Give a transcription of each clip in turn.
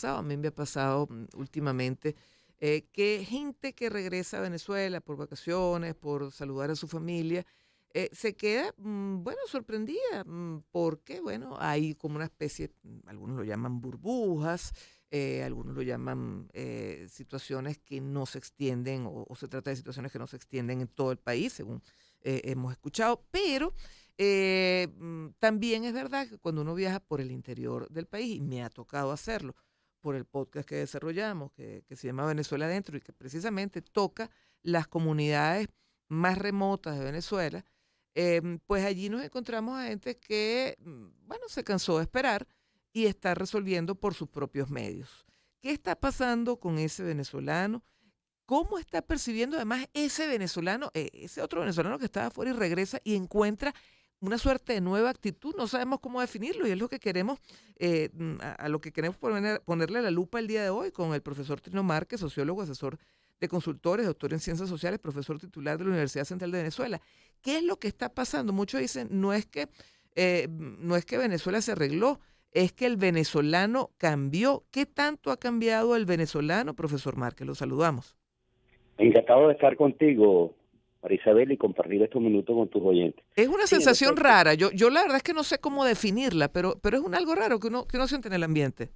A mí me ha pasado últimamente que gente que regresa a Venezuela por vacaciones, por saludar a su familia, se queda, bueno, sorprendida, porque, bueno, hay como una especie, algunos lo llaman burbujas, algunos lo llaman situaciones que no se extienden, o se trata de situaciones que no se extienden en todo el país, según hemos escuchado, pero también es verdad que cuando uno viaja por el interior del país, y me ha tocado hacerlo, por el podcast que desarrollamos, que se llama Venezuela Adentro y que precisamente toca las comunidades más remotas de Venezuela, pues allí nos encontramos a gente que, bueno, se cansó de esperar y está resolviendo por sus propios medios. ¿Qué está pasando con ese venezolano? ¿Cómo está percibiendo además ese venezolano, ese otro venezolano que estaba afuera y regresa y encuentra una suerte de nueva actitud? No sabemos cómo definirlo y es lo que queremos, a lo que queremos ponerle la lupa el día de hoy con el profesor Trino Márquez, sociólogo, asesor de consultores, doctor en ciencias sociales, profesor titular de la Universidad Central de Venezuela. ¿Qué es lo que está pasando? Muchos dicen, no es que Venezuela se arregló, es que el venezolano cambió. ¿Qué tanto ha cambiado el venezolano, profesor Márquez? Lo saludamos. Encantado de estar contigo, Marisabel, y compartir estos minutos con tus oyentes. Es una Sí, en sensación efecto. rara. Yo la verdad es que no sé cómo definirla, pero es un algo raro que uno siente en el ambiente.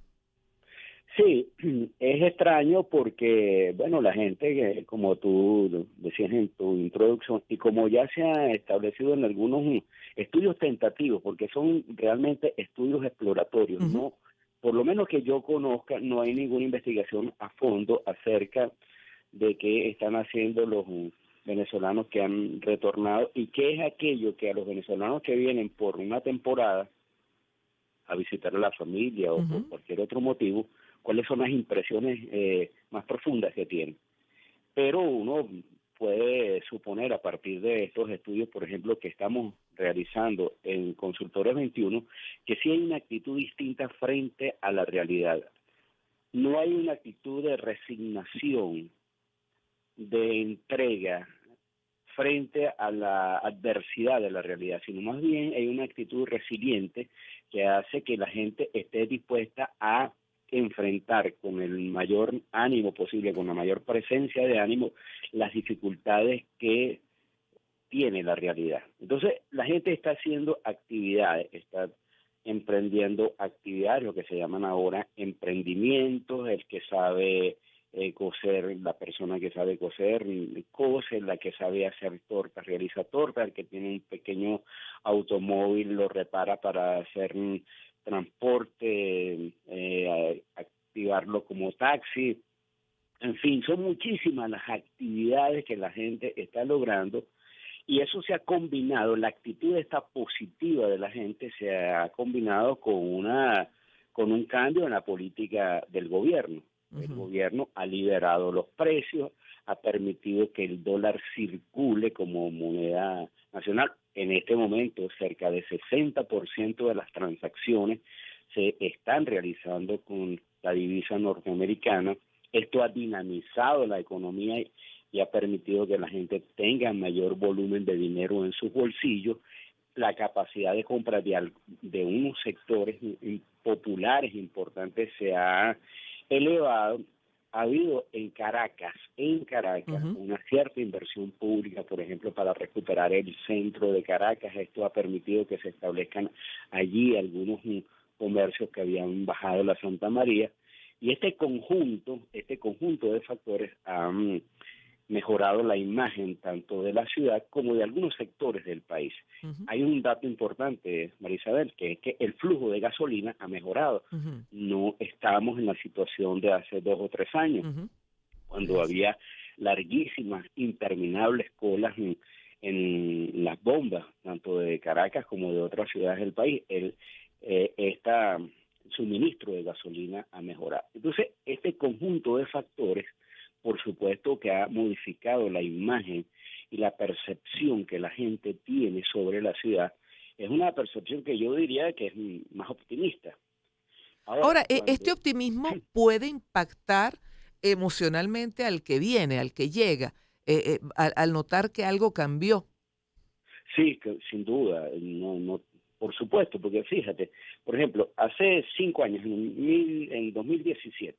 Sí, es extraño porque, bueno, la gente, como tú decías en tu introducción, y como ya se ha establecido en algunos estudios tentativos, porque son realmente estudios exploratorios, Ujú. no, por lo menos que yo conozca, no hay ninguna investigación a fondo acerca de qué están haciendo los venezolanos que han retornado y qué es aquello que a los venezolanos que vienen por una temporada a visitar a la familia o por Ujú. cualquier otro motivo, cuáles son las impresiones más profundas que tienen. Pero uno puede suponer a partir de estos estudios, por ejemplo, que estamos realizando en Consultores 21, que sí hay una actitud distinta frente a la realidad. No hay una actitud de resignación, de entrega frente a la adversidad de la realidad, sino más bien hay una actitud resiliente que hace que la gente esté dispuesta a enfrentar con el mayor ánimo posible, con la mayor presencia de ánimo, las dificultades que tiene la realidad. Entonces, la gente está haciendo actividades, está emprendiendo actividades, lo que se llaman ahora emprendimientos, el que sabe coser, la persona que sabe coser, cose, la que sabe hacer tortas, realiza tortas, el que tiene un pequeño automóvil lo repara para hacer transporte, activarlo como taxi. En fin, son muchísimas las actividades que la gente está logrando y eso se ha combinado, la actitud esta positiva de la gente se ha combinado con un cambio en la política del gobierno. El Ujú. gobierno ha liberado los precios, ha permitido que el dólar circule como moneda nacional. En este momento, cerca de 60% de las transacciones se están realizando con la divisa norteamericana. Esto ha dinamizado la economía y ha permitido que la gente tenga mayor volumen de dinero en sus bolsillos, la capacidad de compra de unos sectores populares importantes se ha elevado. Ha habido en Caracas, Ujú. una cierta inversión pública, por ejemplo, para recuperar el centro de Caracas. Esto ha permitido que se establezcan allí algunos comercios que habían bajado la Santa María. Y este conjunto de factores han mejorado la imagen tanto de la ciudad como de algunos sectores del país. Ujú. Hay un dato importante, Marisabel, que es que el flujo de gasolina ha mejorado. Ujú. No estamos en la situación de hace 2 o 3 años, Ujú. Es cuando así. había larguísimas, interminables colas en las bombas, tanto de Caracas como de otras ciudades del país. Esta suministro de gasolina ha mejorado. Entonces, este conjunto de factores, por supuesto que ha modificado la imagen y la percepción que la gente tiene sobre la ciudad. Es una percepción que yo diría que es más optimista. Ahora, Ahora, cuando este optimismo puede impactar emocionalmente al que viene, al que llega, al notar que algo cambió. sí, que sin duda, no por supuesto, porque fíjate, por ejemplo, hace 5 años, en 2016,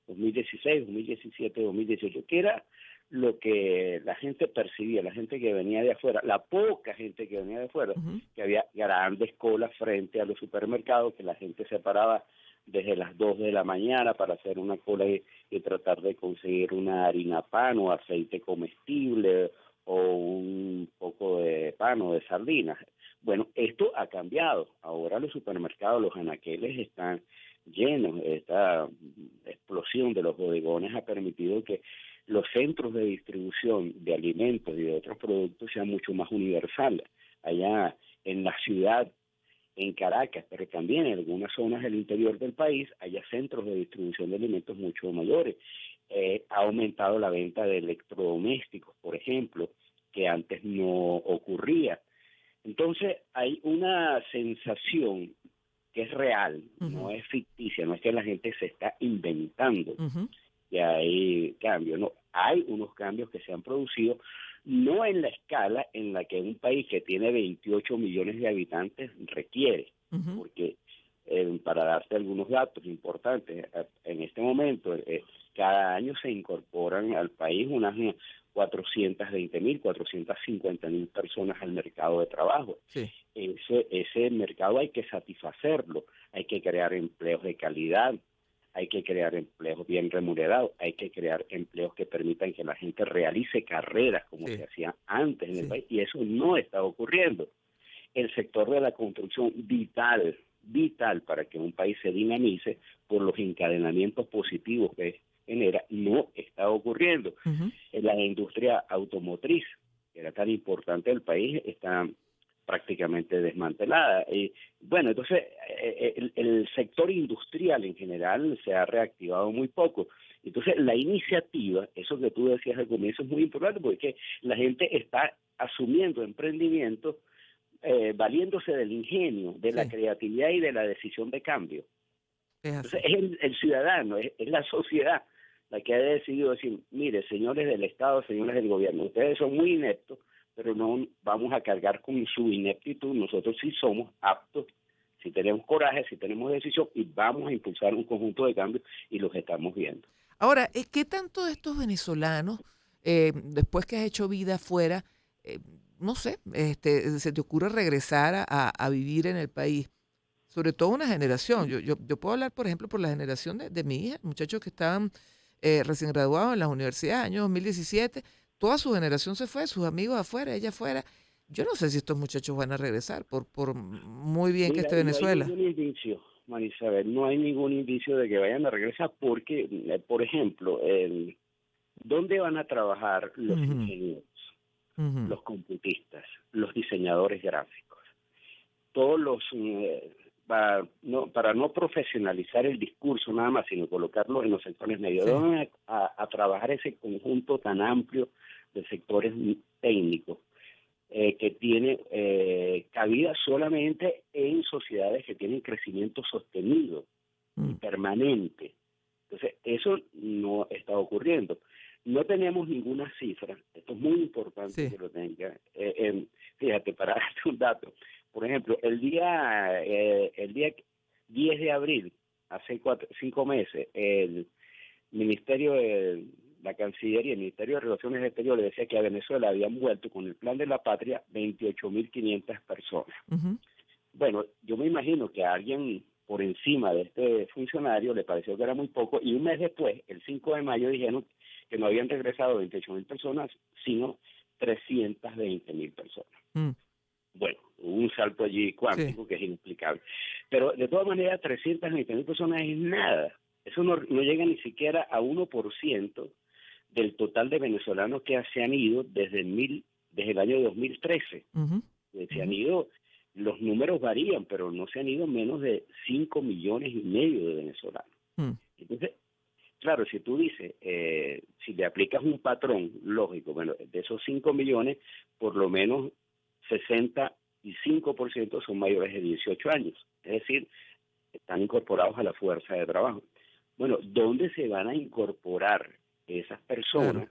2017, 2018, que era lo que la gente percibía, la gente que venía de afuera, la poca gente que venía de afuera, Ujú. que había grandes colas frente a los supermercados, que la gente se paraba desde las 2 de la mañana para hacer una cola y tratar de conseguir una harina pan o aceite comestible o un poco de pan o de sardinas. Bueno, esto ha cambiado. Ahora los supermercados, los anaqueles están llenos. Esta explosión de los bodegones ha permitido que los centros de distribución de alimentos y de otros productos sean mucho más universales. Allá en la ciudad, en Caracas, pero también en algunas zonas del interior del país, haya centros de distribución de alimentos mucho mayores. Ha aumentado la venta de electrodomésticos, por ejemplo, que antes no ocurría. Entonces hay una sensación que es real, no Ujú. es ficticia, no es que la gente se está inventando Ujú. que hay cambios, no, hay unos cambios que se han producido, no en la escala en la que un país que tiene 28 millones de habitantes requiere, Ujú. porque para darte algunos datos importantes, en este momento, cada año se incorporan al país unas 420.000, 450.000 personas al mercado de trabajo. Sí, Ese mercado hay que satisfacerlo, hay que crear empleos de calidad, hay que crear empleos bien remunerados, hay que crear empleos que permitan que la gente realice carreras como se sí, hacía antes en el sí. país, y eso no está ocurriendo. El sector de la construcción, vital para que un país se dinamice por los encadenamientos positivos que genera, no está ocurriendo. Ujú. En la industria automotriz, que era tan importante del país, está prácticamente desmantelada. Y bueno, entonces el sector industrial en general se ha reactivado muy poco. Entonces la iniciativa, eso que tú decías al comienzo, es muy importante porque la gente está asumiendo emprendimientos valiéndose del ingenio, de la Sí, creatividad y de la decisión de cambio. es Entonces así. es el ciudadano, es la sociedad la que ha decidido decir, mire, señores del Estado, señores del gobierno, ustedes son muy ineptos, pero no vamos a cargar con su ineptitud, nosotros sí somos aptos, si tenemos coraje, si tenemos decisión, y vamos a impulsar un conjunto de cambios y los estamos viendo. Ahora, ¿qué tanto de estos venezolanos, después que has hecho vida afuera, eh, no sé, se te ocurre regresar a vivir en el país? Sobre todo una generación. Yo puedo hablar, por ejemplo, por la generación de mi hija, muchachos que estaban recién graduados en las universidades, año 2017. Toda su generación se fue, sus amigos afuera, ella afuera. Yo no sé si estos muchachos van a regresar, por muy bien que Mira, esté no hay Venezuela. ningún indicio, Marisabel, no hay ningún indicio de que vayan a regresar porque, por ejemplo, ¿dónde van a trabajar los Ujú. ingenieros, Ujú. los computistas, los diseñadores gráficos? Todos los, para no profesionalizar el discurso nada más, sino colocarlo en los sectores medios, Sí. ¿dónde van a trabajar ese conjunto tan amplio de sectores técnicos? Que tiene cabida solamente en sociedades que tienen crecimiento sostenido y Mm. permanente. Entonces, eso no está ocurriendo. No tenemos ninguna cifra, esto es muy importante Sí. que lo tenga. Fíjate, para darte un dato, por ejemplo, el día 10 de abril, hace 5 meses, el Ministerio de la Cancillería, el Ministerio de Relaciones Exteriores decía que a Venezuela habían vuelto con el Plan de la Patria 28.500 personas. Ujú. Bueno, yo me imagino que a alguien por encima de este funcionario le pareció que era muy poco y un mes después, el 5 de mayo, dijeron que no habían regresado 28.000 personas, sino 320.000 personas. Mm. Bueno, hubo un salto allí Sí. cuántico que es inexplicable. Pero de todas maneras, 320.000 personas es nada. Eso no llega ni siquiera a 1% del total de venezolanos que se han ido desde el año 2013. Ujú. Se Ujú. han ido, los números varían, pero no se han ido menos de 5,5 millones de venezolanos. Mm. Entonces, claro, si tú dices, si le aplicas un patrón lógico, bueno, de esos 5 millones, por lo menos 65% son mayores de 18 años, es decir, están incorporados a la fuerza de trabajo. Bueno, ¿dónde se van a incorporar esas Claro, personas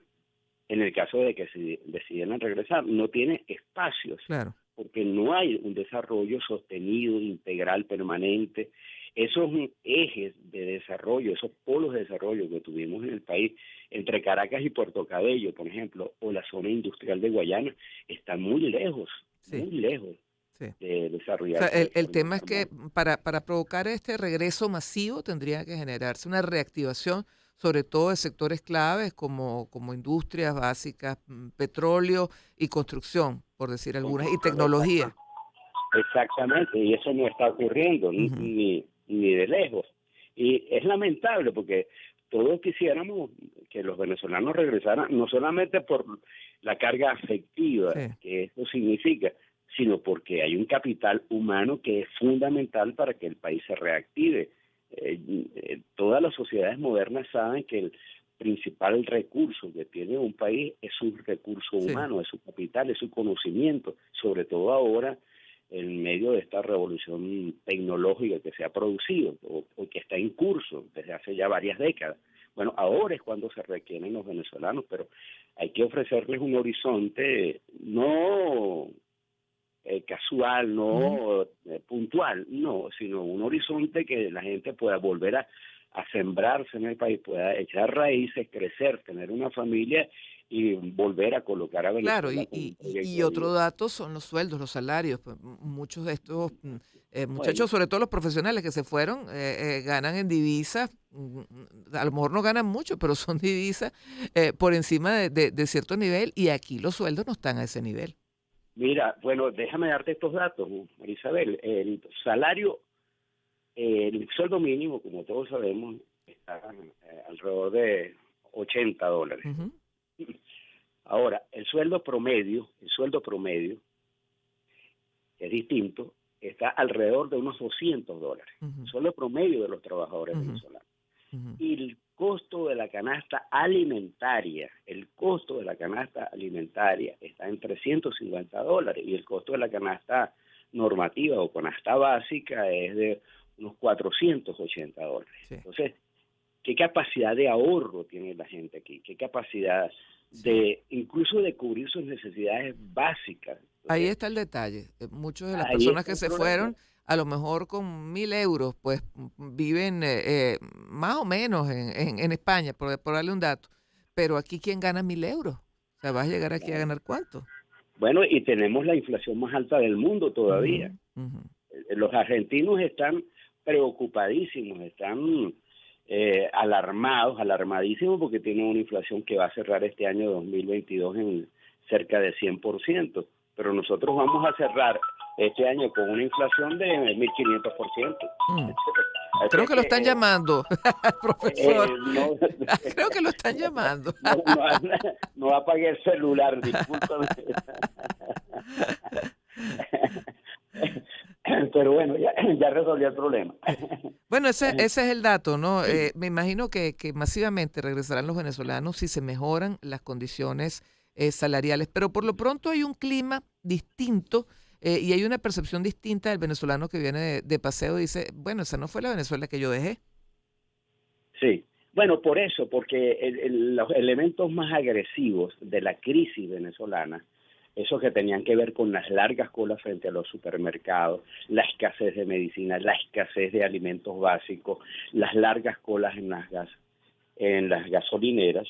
en el caso de que se decidieran regresar? No tiene espacios claro. porque no hay un desarrollo sostenido, integral, permanente. Esos ejes de desarrollo, esos polos de desarrollo que tuvimos en el país, entre Caracas y Puerto Cabello, por ejemplo, o la zona industrial de Guayana, están muy Sí, lejos sí. de O sea, desarrollarse de el forma tema es que armónica. para provocar este regreso masivo tendría que generarse una reactivación, sobre todo de sectores claves como industrias básicas, petróleo y construcción, por decir algunas, y tecnología. Exactamente, y eso no está ocurriendo Ujú. ni de lejos. Y es lamentable porque todos quisiéramos que los venezolanos regresaran, no solamente por la carga afectiva Sí, que esto significa, sino porque hay un capital humano que es fundamental para que el país se reactive. Todas las sociedades modernas saben que el principal recurso que tiene un país es su recurso sí. humano, es su capital, es su conocimiento, sobre todo ahora en medio de esta revolución tecnológica que se ha producido o que está en curso desde hace ya varias décadas. Bueno, ahora es cuando se requieren los venezolanos, pero hay que ofrecerles un horizonte no casual, Ujú. no puntual, no, sino un horizonte que la gente pueda volver a sembrarse en el país, pueda echar raíces, crecer, tener una familia y volver a colocar a Claro, Venezuela como un y proyecto de vida. otro dato son los sueldos, los salarios. Pues, muchos de estos Bueno, muchachos, sobre todo los profesionales que se fueron, ganan en divisas, a lo mejor no ganan mucho, pero son divisas por encima de cierto nivel, y aquí los sueldos no están a ese nivel. mira, bueno, déjame darte estos datos, Marisabel. El salario, el sueldo mínimo, como todos sabemos, está alrededor de $80. Ujú, Ahora, el sueldo promedio es distinto, está alrededor de unos $200. ujú, El sueldo promedio de los trabajadores ujú, venezolanos. ujú. Y el costo de la canasta alimentaria está en $350 y el costo de la canasta normativa o canasta básica es de unos $480. Sí, Entonces, ¿qué capacidad de ahorro tiene la gente aquí? ¿Qué capacidad sí. de incluso de cubrir sus necesidades básicas? Ahí Entonces, está el detalle. Muchas de las ahí personas está que el se problema. fueron, a lo mejor con 1.000 euros, pues viven más o menos en España, por darle un dato. Pero aquí, ¿quién gana 1.000 euros? O sea, ¿vas a llegar aquí a ganar cuánto? Bueno, y tenemos la inflación más alta del mundo todavía. Ujú, ujú. Los argentinos están preocupadísimos, están alarmadísimos porque tienen una inflación que va a cerrar este año 2022 en cerca de 100%, pero nosotros vamos a cerrar este año con una inflación de 1.500%. Mm. Así Creo es que lo están que llamando, profesor. no, Creo que lo están llamando. no apagué el celular, discúlpame. Pero bueno, ya resolví el problema. Bueno, ese es el dato, ¿no? Me imagino que masivamente regresarán los venezolanos si se mejoran las condiciones salariales, pero por lo pronto hay un clima distinto y hay una percepción distinta del venezolano que viene de paseo y dice, bueno, esa no fue la Venezuela que yo dejé. Sí, bueno, por eso, porque los elementos más agresivos de la crisis venezolana, esos que tenían que ver con las largas colas frente a los supermercados, la escasez de medicina, la escasez de alimentos básicos, las largas colas en las gasolineras,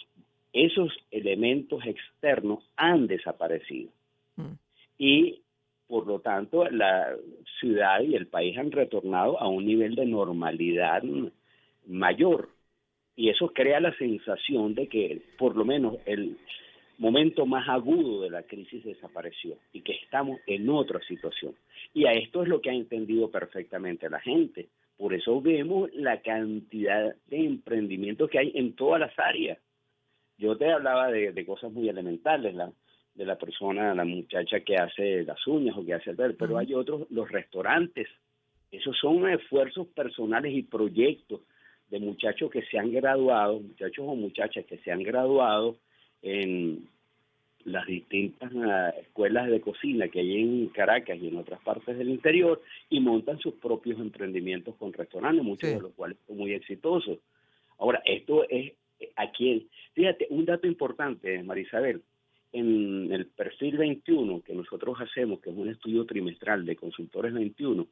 esos elementos externos han desaparecido. Mm, Y por lo tanto la ciudad y el país han retornado a un nivel de normalidad mayor y eso crea la sensación de que por lo menos el momento más agudo de la crisis desapareció y que estamos en otra situación. Y a esto es lo que ha entendido perfectamente la gente. Por eso vemos la cantidad de emprendimientos que hay en todas las áreas. Yo te hablaba de cosas muy elementales, de la persona, la muchacha que hace las uñas o que hace el pelo, pero ujú. hay otros, los restaurantes. Esos son esfuerzos personales y proyectos de muchachos que se han graduado, muchachos o muchachas que se han graduado en las distintas escuelas de cocina que hay en Caracas y en otras partes del interior y montan sus propios emprendimientos con restaurantes, muchos de Sí. los cuales son muy exitosos. Ahora, esto es aquí, fíjate, un dato importante, Marisabel, en el perfil 21 que nosotros hacemos, que es un estudio trimestral de consultores 21,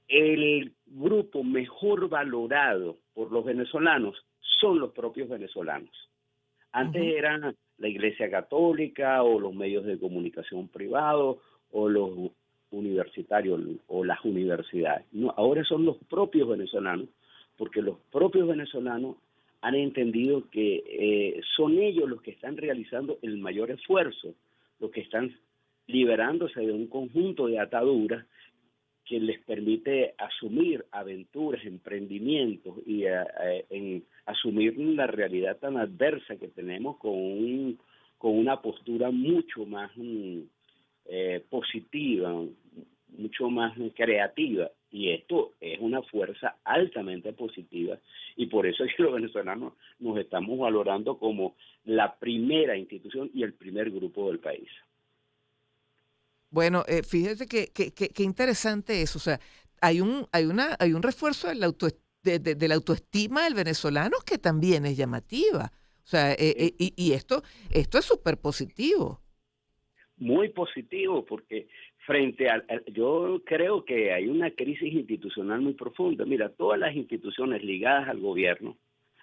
el grupo mejor valorado por los venezolanos son los propios venezolanos. Antes eran la Iglesia Católica o los medios de comunicación privados o los universitarios o las universidades. No, ahora son los propios venezolanos, porque los propios venezolanos han entendido que son ellos los que están realizando el mayor esfuerzo, los que están liberándose de un conjunto de ataduras que les permite asumir aventuras, emprendimientos y en asumir la realidad tan adversa que tenemos con una postura mucho más positiva, mucho más creativa. Y esto es una fuerza altamente positiva y por eso es que los venezolanos nos estamos valorando como la primera institución y el primer grupo del país. Bueno, fíjese que interesante eso. O sea, hay un refuerzo de la autoestima del venezolano que también es llamativa. O sea, y esto es súper positivo. Muy positivo, porque yo creo que hay una crisis institucional muy profunda. Mira, todas las instituciones ligadas al gobierno,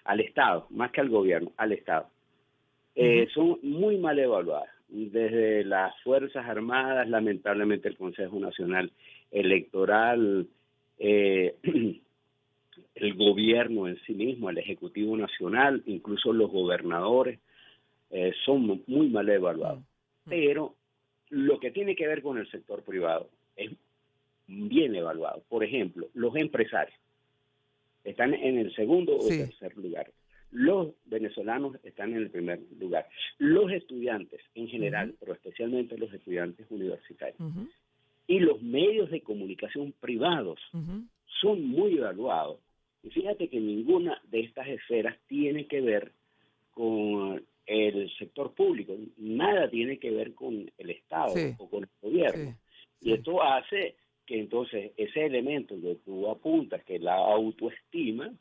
al Estado, más que al gobierno, al Estado, son muy mal evaluadas. Desde las Fuerzas Armadas, lamentablemente el Consejo Nacional Electoral, el gobierno en sí mismo, el Ejecutivo Nacional, incluso los gobernadores, son muy mal evaluados. Pero lo que tiene que ver con el sector privado es bien evaluado. Por ejemplo, los empresarios están en el segundo o tercer lugar. Los venezolanos están en el primer lugar. Los estudiantes en general, pero especialmente los estudiantes universitarios. Y los medios de comunicación privados son muy evaluados. Y fíjate que ninguna de estas esferas tiene que ver con el sector público. Nada tiene que ver con el Estado o con el gobierno. Y esto hace que entonces ese elemento que tú apuntas, que la autoestima,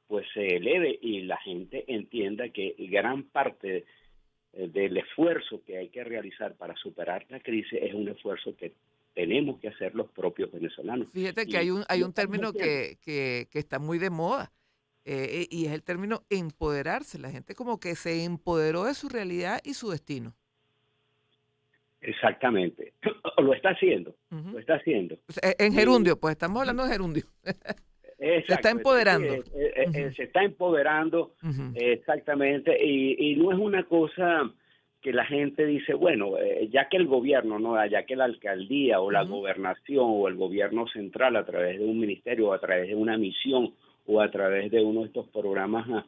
pues se eleve y la gente entienda que gran parte del esfuerzo que hay que realizar para superar la crisis es un esfuerzo que tenemos que hacer los propios venezolanos. Fíjate que hay un término que está muy de moda y es el término empoderarse. La gente como que se empoderó de su realidad y su destino. Exactamente. Lo está haciendo, lo está haciendo. En gerundio, pues estamos hablando de gerundio. Exacto, se está empoderando. Se está empoderando, exactamente, y no es una cosa que la gente dice, bueno, ya que el gobierno, no, ya que la alcaldía o la gobernación o el gobierno central a través de un ministerio o a través de una misión o a través de uno de estos programas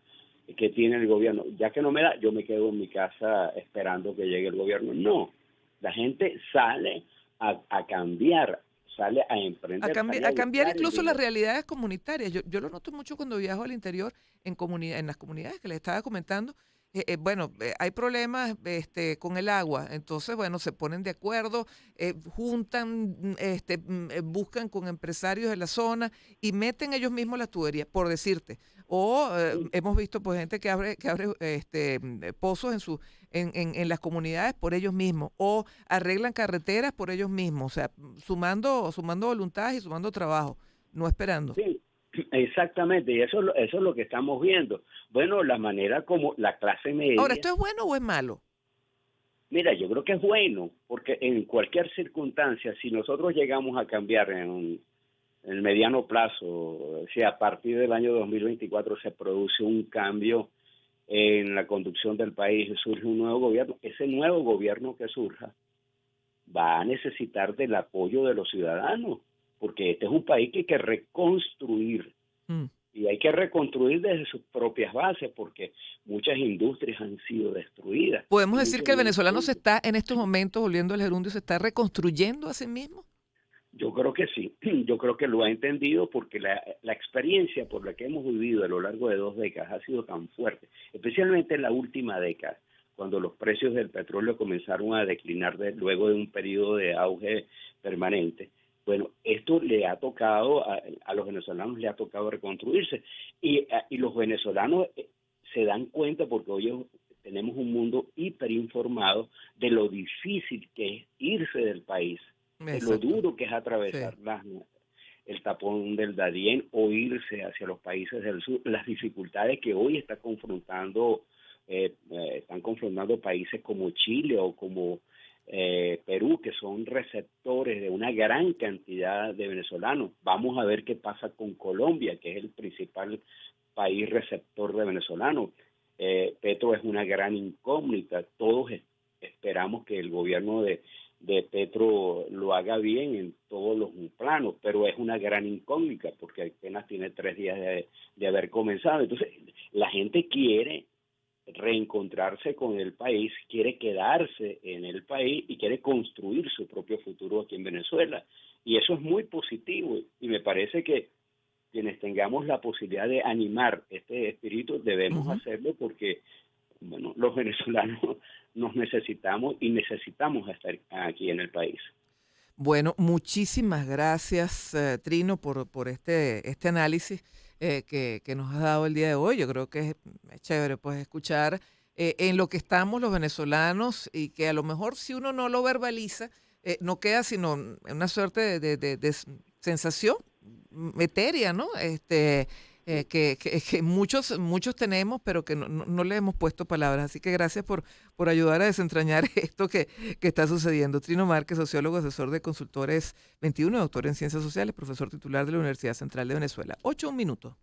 que tiene el gobierno, ya que no me da, yo me quedo en mi casa esperando que llegue el gobierno. No, la gente sale a cambiar, sale a emprender. A cambiar incluso las realidades comunitarias. Yo lo noto mucho cuando viajo al interior, en las comunidades que les estaba comentando. Hay problemas con el agua, entonces, bueno, se ponen de acuerdo, juntan, buscan con empresarios de la zona y meten ellos mismos las tuberías, por decirte. O hemos visto pues gente que abre pozos en las comunidades por ellos mismos, o arreglan carreteras por ellos mismos, o sea, sumando voluntades y sumando trabajo, no esperando. Sí. Exactamente, y eso es lo que estamos viendo. Bueno, la manera como la clase media... Ahora, ¿esto es bueno o es malo? Mira, yo creo que es bueno, porque en cualquier circunstancia, si nosotros llegamos a cambiar en el mediano plazo, si a partir del año 2024 se produce un cambio en la conducción del país, surge un nuevo gobierno, ese nuevo gobierno que surja va a necesitar del apoyo de los ciudadanos, porque este es un país que hay que reconstruir y hay que reconstruir desde sus propias bases, porque muchas industrias han sido destruidas. ¿Podemos decir que el venezolano se está en estos momentos, volviendo al gerundio, se está reconstruyendo a sí mismo? Yo creo que sí, yo creo que lo ha entendido porque la experiencia por la que hemos vivido a lo largo de 2 décadas ha sido tan fuerte, especialmente en la última década, cuando los precios del petróleo comenzaron a declinar luego de un periodo de auge permanente. Bueno, esto le ha tocado, a los venezolanos le ha tocado reconstruirse y los venezolanos se dan cuenta porque hoy tenemos un mundo hiperinformado de lo difícil que es irse del país, de lo Exacto. duro que es Sí. atravesar el tapón del Darién o irse hacia los países del sur, las dificultades que hoy están confrontando países como Chile o como Perú, que son receptores de una gran cantidad de venezolanos. Vamos a ver qué pasa con Colombia, que es el principal país receptor de venezolanos. Petro es una gran incógnita. Todos esperamos que el gobierno de Petro lo haga bien en todos los planos, pero es una gran incógnita porque apenas tiene 3 días de haber comenzado. Entonces, la gente quiere reencontrarse con el país, quiere quedarse en el país y quiere construir su propio futuro aquí en Venezuela. Y eso es muy positivo y me parece que quienes tengamos la posibilidad de animar este espíritu debemos Ujú. hacerlo porque, bueno, los venezolanos nos necesitamos y necesitamos estar aquí en el país. Bueno, muchísimas gracias, Trino, por este análisis que nos has dado el día de hoy. Yo creo que es chévere pues escuchar en lo que estamos los venezolanos y que a lo mejor si uno no lo verbaliza, no queda sino en una suerte de sensación etérea, ¿no? Que muchos tenemos, pero que no le hemos puesto palabras. Así que gracias por ayudar a desentrañar esto que está sucediendo. Trino Márquez, sociólogo, asesor de Consultores 21, doctor en Ciencias Sociales, profesor titular de la Universidad Central de Venezuela. 8 un minuto.